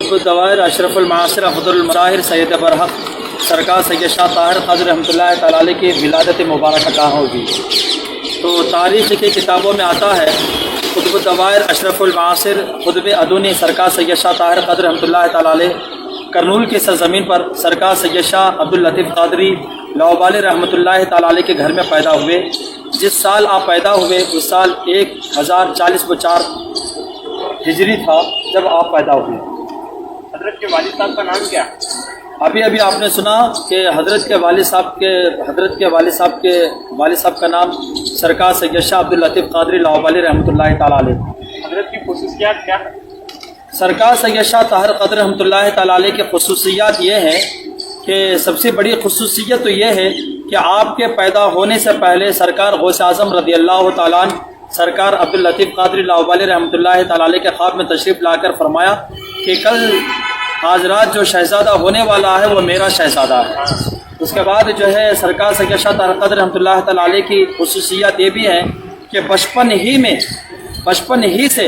कुतुबुद्दवाइर अशरफुल-मासिर अफदलुल-मज़ाहिर सैयद बरहक़ सरकार सैयद शाह ताहिर क़ादरी रहमतुल्लाह तआला अलैह की विलादत मुबारक कहाँ होगी। तो तारीख़ की किताबों में आता है कुतुबुद्दवाइर अशरफुल-मासिर खुतब अदूनी सरकार सैयद शाह ताहिर क़ादरी रहमतुल्लाह तआला अलैह करनूल की सरज़मीन पर सरकार सैयद शाह अब्दुल लतीफ़ क़ादरी लाउबाली रहमतुल्लाह तआला अलैह के घर में पैदा हुए। जिस साल आप पैदा हुए उस साल 1040 हिजरी था जब आप पैदा हुए। हजरत के वालिद साहब का नाम क्या? अभी अभी आपने सुना कि हजरत के वालिद साहब का नाम सरकार सैयद शाह अब्दुल लतीफ़ क़ादरी लाउबाली रहमतुल्लाह तआला अलैह। हजरत की खुसूसियात क्या है? सरकार सैयद शाह ताहिर क़ादरी रहमतुल्लाह तआला अलैह की खुसूसियात ये हैं कि सबसे बड़ी खुसूसियत तो ये है कि आपके पैदा होने से पहले सरकार गौस आज़म रज़ी अल्लाह तआला अन्हु सरकार अब्दुल लतीफ़ क़ादरी लाउबाली रहमतुल्लाह तआला अलैह के ख्वाब में तशरीफ़ लाकर फरमाया कि कल आज रात जो शहज़ादा होने वाला है वो मेरा शहज़ादा है। उसके बाद जो है सरकार सैयद शाह ताहिर क़ादरी रहमतुल्लाह तआला अलैह की खुसूसियत ये भी है कि बचपन ही से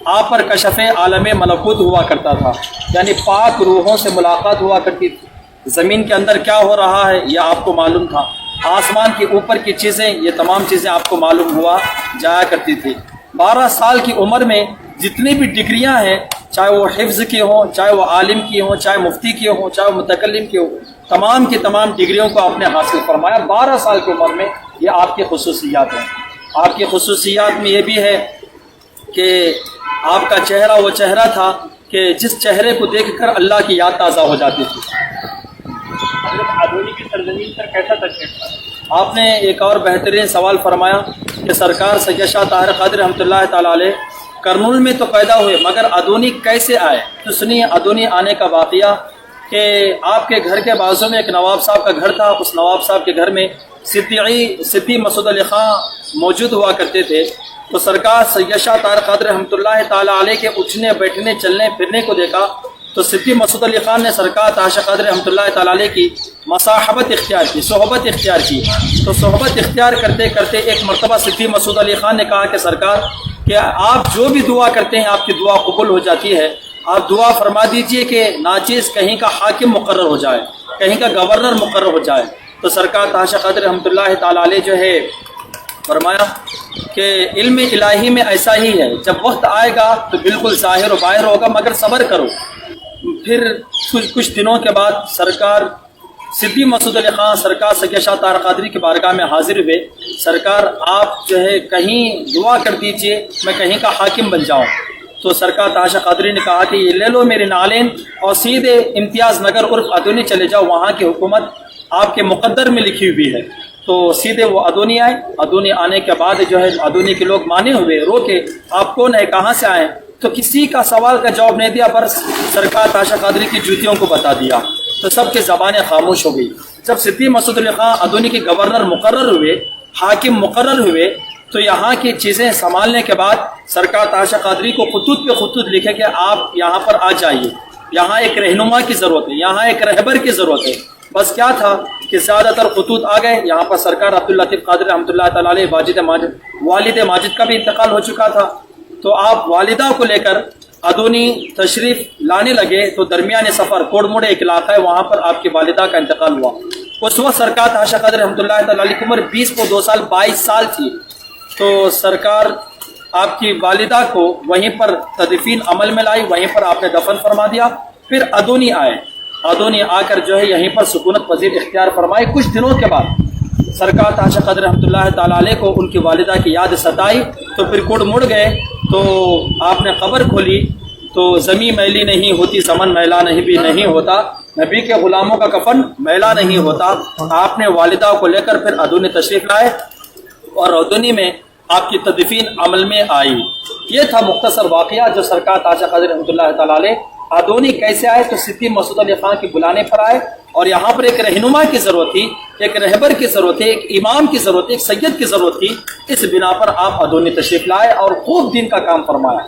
आप पर कशफ़ आलम मलकूत हुआ करता था, यानी पाक रूहों से मुलाकात हुआ करती थी। ज़मीन के अंदर क्या हो रहा है यह आपको मालूम था, आसमान के ऊपर की चीज़ें ये तमाम चीज़ें आपको मालूम हुआ जाया करती थी। 12 साल की उम्र में जितनी भी डिग्रियां हैं, चाहे वो हिफ्ज़ की हों, चाहे वो आलिम की हों, चाहे मुफ्ती की हों, चाहे वो मुतकल्लिम की हों, तमाम की तमाम डिग्रियों को आपने हासिल फरमाया 12 साल की उम्र में। ये आपकी खुसूसियात हैं। आपकी खुसूसियात में ये भी है कि आपका चेहरा वो चेहरा था कि जिस चेहरे को देखकर अल्लाह की याद ताज़ा हो जाती थी। अदूनी की सरजमीन पर कैसा तशरीफ? आपने एक और बेहतरीन सवाल फरमाया कि सरकार सैयद शाह ताहिर क़ादरी रहमतुल्लाह तआला अलैह करनूल में तो पैदा हुए मगर अदूनी कैसे आए। तो सुनिए अदूनी आने का वाक़या कि आपके घर के बाजू में एक नवाब साहब का घर था। उस नवाब साहब के घर में सिद्दी मसूद अली ख़ां मौजूद हुआ करते थे। तो सरकार सैयद शाह ताहिर क़ादरी रहमतुल्लाह तआला अलैह के उठने बैठने चलने फिरने को देखा तो सिद्दी मसूद अली ख़ान ने सरकार ताहिर शाह क़ादरी रहमतुल्लाह तआला अलैह की मसाहबत इख्तियार की, सोहबत इख्तियार की। तो सोहबत इख्तियार करते करते एक मरतबा सिद्दी मसूद अली ख़ान ने कहा कि सरकार कि आप जो भी दुआ करते हैं आपकी दुआ कबूल हो जाती है, आप दुआ फरमा दीजिए कि नाचीज़ कहीं का हाकिम मुकर्रर हो जाए, कहीं का गवर्नर मुकर्रर हो जाए। तो सरकार ताहिर शाह क़ादरी रहमतुल्लाह तआला अलैह जो है फरमाया कि इल्म इलाही में ऐसा ही है, जब वक्त आएगा तो बिल्कुल ज़ाहिर व बाहिर होगा मगर सब्र करो। फिर कुछ दिनों के बाद सरकार सिद्दी मसूद अली ख़ान सरकार सैयद शाह ताहिर क़ादरी की बारगाह में हाजिर हुए। सरकार आप जो है कहीं दुआ कर दीजिए मैं कहीं का हाकिम बन जाऊँ। तो सरकार ताहिर शाह क़ादरी ने कहा कि ये ले लो मेरे नालेन और सीधे इम्तियाज़ नगर उर्फ अदूनी चले जाओ, वहाँ की हुकूमत आपके मुक़द्दर में लिखी हुई है। तो सीधे वो अदूनी आए। अदूनी आने के बाद जो है अदूनी के लोग माने हुए, रोके आप कौन है, कहाँ से आए? तो किसी का सवाल का जवाब नहीं दिया, पर सरकार ताहिर शाह क़ादरी की जूतियों को बता दिया। तो सबके ज़बानें खामोश हो गई। जब सिद्दी मसूद अली ख़ान अदूनी के गवर्नर मुकर्रर हुए, हाकिम मुकर्रर हुए, तो यहाँ की चीज़ें संभालने के बाद सरकार ताहिर शाह क़ादरी को खुतूत पे खुतूत लिखे कि आप यहाँ पर आ जाइए, यहाँ एक रहनुमा की ज़रूरत है, यहाँ एक रहबर की ज़रूरत है। बस क्या था कि ज़्यादातर खुतूत आ गए। यहाँ पर सरकार अब्दुल लतीफ़ क़ादरी रहमतुल्लाह तआला अलैह वालिद माजिद का भी इंतकाल हो चुका था। तो आप वालिदा को लेकर अदूनी तशरीफ़ लाने लगे तो दरमियान सफ़र कोड़मुड़े एक इलाका है, वहाँ पर आपकी वालिदा का इंतकाल हुआ। उस वक्त सरकार ताहिर शाह क़ादरी रहमतुल्लाह तआला अलैह की उम्र 20 को 2 साल 22 साल थी। तो सरकार आपकी वालिदा को वहीं पर तदफीन अमल में लाई, वहीं पर आपने दफन फरमा दिया। फिर अदूनी आए, अदूनी आकर जो है यहीं पर सुकूनत पजीर इख्तियार फरमाए। कुछ दिनों के बाद सरकार ताहिर शाह क़ादरी रहमतुल्लाह तआला अलैह को उनकी वालिदा की याद सताई, तो फिर कुड़ मुड़ गए। तो आपने कब्र खोली तो ज़मीं मैली नहीं होती, समन मैला नहीं होता, नबी के ग़ुलामों का कफन मैला नहीं होता। आपने वालिदा को लेकर फिर अदूनी तशरीफ़ लाए और अदूनी में आपकी तदफीन अमल में आई। ये था मुख्तसर वाक़या जो सरकार ताहिर शाह क़ादरी रहमतुल्लाह तआला अलैह अदूनी कैसे आए। तो सिद्दी मसूद अली ख़ान के बुलाने पर आए और यहाँ पर एक रहनुमा की ज़रूरत थी, एक रहबर की ज़रूरत थी, एक इमाम की ज़रूरत थी, एक सैयद की ज़रूरत थी। इस बिना पर आप अदूनी तशरीफ़ लाए और खूब दिन का काम फरमाया।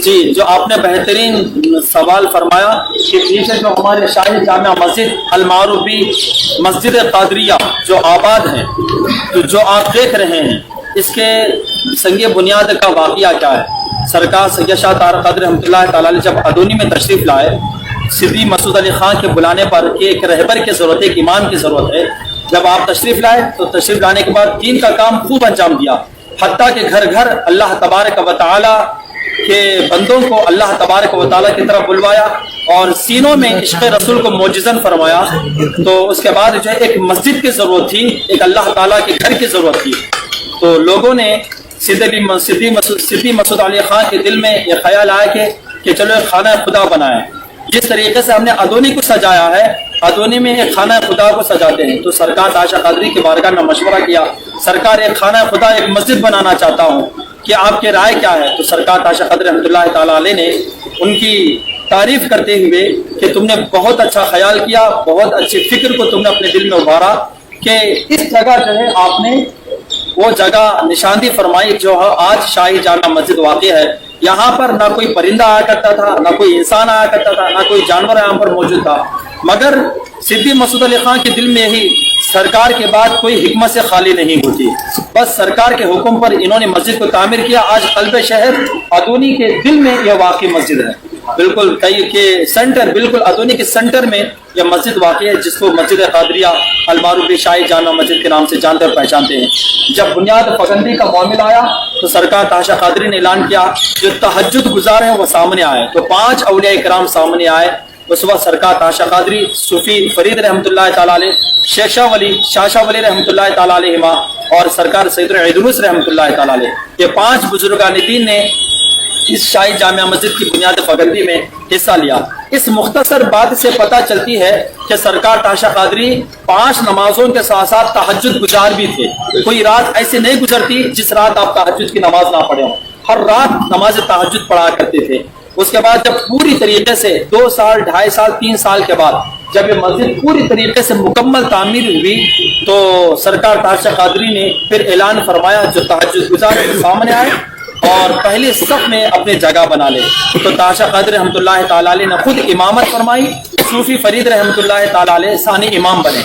जी, जो आपने बेहतरीन सवाल फरमाया कि पीछे जो हमारे शाही जामिया मस्जिद अल मारूफ भी मस्जिद क़ादरिया जो आबाद है, तो जो आप देख रहे हैं इसके संगे बुनियाद का वाक़या क्या है। سرکار سید شاہ طارق قادری رحمۃ اللہ تعالی علیہ جب ادونی میں تشریف لائے، صدی مسعود علی خان کے بلانے پر کہ ایک رہبر کی ضرورت ہے، ایک امام کی ضرورت ہے، جب آپ تشریف لائے تو تشریف لانے کے بعد دین کا کام خوب انجام دیا، حتیٰ کہ گھر گھر اللہ تبارک و تعالی کے بندوں کو اللہ تبارک و تعالیٰ کی طرف بلوایا اور سینوں میں عشق رسول کو معجزن فرمایا۔ تو اس کے بعد جو ہے ایک مسجد کی ضرورت تھی، ایک اللہ تعالیٰ کے گھر کی ضرورت تھی، تو لوگوں نے صدی مسعود علی خان کے دل میں یہ خیال آیا کہ چلو ایک خانہ خدا بنائیں۔ جس طریقے سے ہم نے ادونی کو سجایا ہے، ادونی میں ایک خانہ خدا کو سجاتے ہیں، تو سرکار تاشا قادری کی بارگاہ میں مشورہ کیا، سرکار ایک خانہ خدا ایک مسجد بنانا چاہتا ہوں، کہ آپ کی رائے کیا ہے؟ تو سرکار تاشا قادری رحمۃ اللہ تعالیٰ علیہ نے ان کی تعریف کرتے ہوئے کہ تم نے بہت اچھا خیال کیا، بہت اچھی فکر کو تم نے اپنے دل میں ابھارا، کہ اس جگہ جو ہے آپ نے وہ جگہ نشاندہی فرمائی جو آج شاہی جامع مسجد واقع ہے۔ یہاں پر نہ کوئی پرندہ آیا کرتا تھا، نہ کوئی انسان آیا کرتا تھا، نہ کوئی جانور یہاں پر موجود تھا، مگر صدی مسعود علی خان کے دل میں ہی سرکار کے بعد کوئی حکمت سے خالی نہیں ہوتی، بس سرکار کے حکم پر انہوں نے مسجد کو تعمیر کیا۔ آج قلب شہر ادونی کے دل میں یہ واقع مسجد ہے، بالکل کئی کے سینٹر، بالکل ادونی کے سینٹر میں یہ مسجد واقع ہے، جس کو مسجد قادریہ المعروف شاہی جامع مسجد کے نام سے جانتے اور پہچانتے ہیں۔ جب بنیاد فگندی کا معاملہ آیا تو سرکار تاشا قادری نے اعلان کیا جو تہجد گزار ہیں وہ سامنے آئے، تو 5 اولیاء کرام سامنے آئے۔ اس وقت سرکار تاشا قادری، صوفی فرید رحمۃ اللہ تعالیٰ علیہ، شاہ شاہ ولی رحمۃ اللہ تعالیٰ علیہما اور سرکار سید عیدروس رحمۃ اللہ تعالیٰ علیہ، یہ 5 بزرگان دین نے اس شاہی جامع مسجد کی بنیاد فگندی میں حصہ لیا۔ اس مختصر بات سے پتہ چلتی ہے کہ سرکار تاشا قادری 5 نمازوں کے ساتھ ساتھ تہجد گزار بھی تھے۔ کوئی رات ایسے نہیں گزرتی جس رات آپ تہجد کی نماز نہ پڑھیں، ہر رات نماز تہجد پڑھا کرتے تھے۔ اس کے بعد جب پوری طریقے سے 2 سال، 2.5 سال، 3 سال کے بعد جب یہ مسجد پوری طریقے سے مکمل تعمیر ہوئی تو سرکار تاشا قادری نے پھر اعلان فرمایا جو تہجد گزار سامنے آئے اور پہلے صف میں اپنے جگہ بنا لے، تو تاشا قادری رحمۃ اللہ تعالی علیہ نے خود امامت فرمائی، صوفی فرید رحمۃ اللہ تعالی علیہ ثانی امام بنے۔